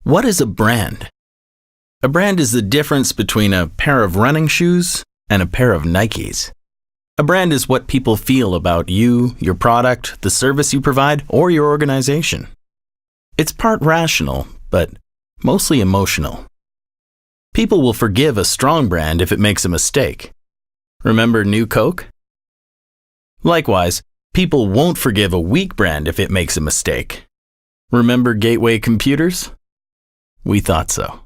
What is a brand? A brand is the difference between a pair of running shoes and a pair of Nikes. A brand is what people feel about you, your product, the service you provide, or your organization. It's part rational, but mostly emotional. People will forgive a strong brand if it makes a mistake. Remember New Coke? Likewise, people won't forgive a weak brand if it makes a mistake. Remember Gateway Computers? We thought so.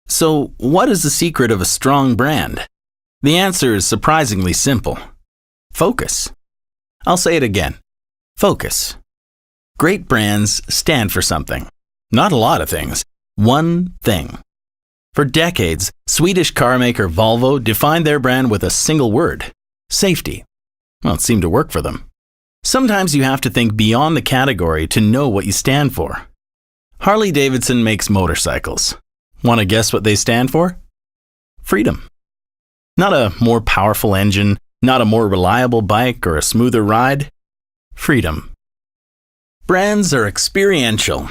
So, what is the secret of a strong brand? The answer is surprisingly simple. Focus. I'll say it again. Focus. Great brands stand for something. Not a lot of things. One thing. For decades, Swedish car maker VOLVO defined their brand with a single word: safety. Well, it seemed to work for them. Sometimes you have to think beyond the category to know what you stand for. Harley-Davidson makes motorcycles. Want to guess what they stand for? Freedom. Not a more powerful engine, not a more reliable bike or a smoother ride. Freedom. Brands are experiential.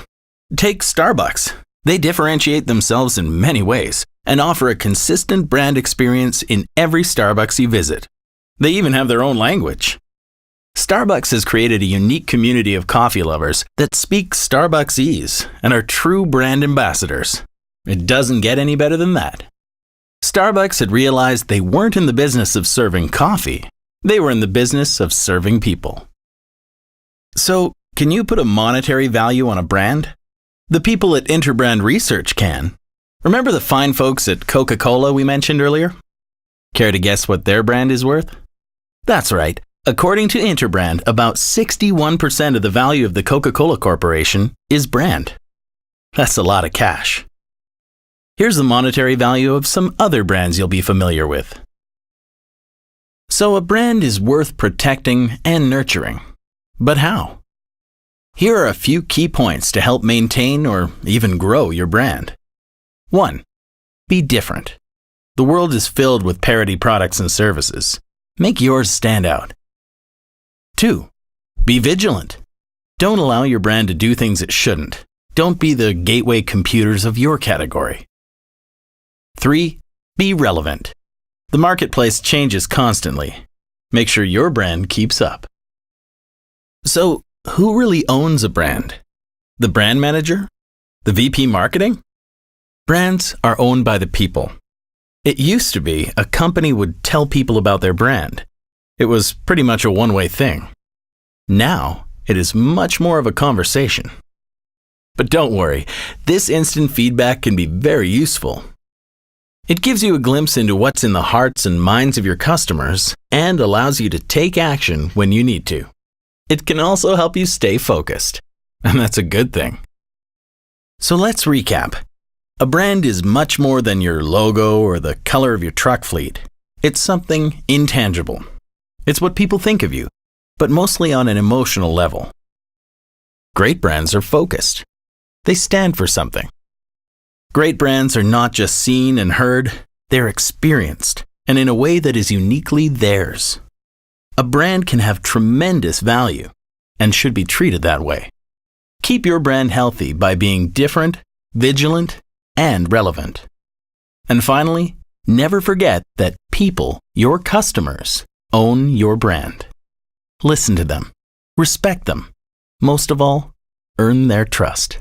Take Starbucks. They differentiate themselves in many ways and offer a consistent brand experience in every Starbucks you visit. They even have their own language. Starbucks has created a unique community of coffee lovers that speak Starbucksese and are true brand ambassadors. It doesn't get any better than that. Starbucks had realized they weren't in the business of serving coffee. They were in the business of serving people. So, can you put a monetary value on a brand? The people at Interbrand Research can. Remember the fine folks at Coca-Cola we mentioned earlier? Care to guess what their brand is worth? That's right. According to Interbrand, about 61% of the value of the Coca-Cola Corporation is brand. That's a lot of cash. Here's the monetary value of some other brands you'll be familiar with. So a brand is worth protecting and nurturing. But how? Here are a few key points to help maintain or even grow your brand. 1. Be different. The world is filled with parody products and services. Make yours stand out. 2. Be vigilant. Don't allow your brand to do things it shouldn't. Don't be the Gateway Computers of your category. 3. Be relevant. The marketplace changes constantly. Make sure your brand keeps up. So, who really owns a brand? The brand manager? The VP marketing? Brands are owned by the people. It used to be a company would tell people about their brand. It was pretty much a one-way thing. Now, it is much more of a conversation. But don't worry, this instant feedback can be very useful. It gives you a glimpse into what's in the hearts and minds of your customers and allows you to take action when you need to. It can also help you stay focused, and that's a good thing. So let's recap. A brand is much more than your logo or the color of your truck fleet. It's something intangible. It's what people think of you, but mostly on an emotional level. Great brands are focused. They stand for something. Great brands are not just seen and heard, they're experienced, and in a way that is uniquely theirs. A brand can have tremendous value and should be treated that way. Keep your brand healthy by being different, vigilant, and relevant. And finally, never forget that people, your customers, own your brand. Listen to them, respect them, most of all, earn their trust.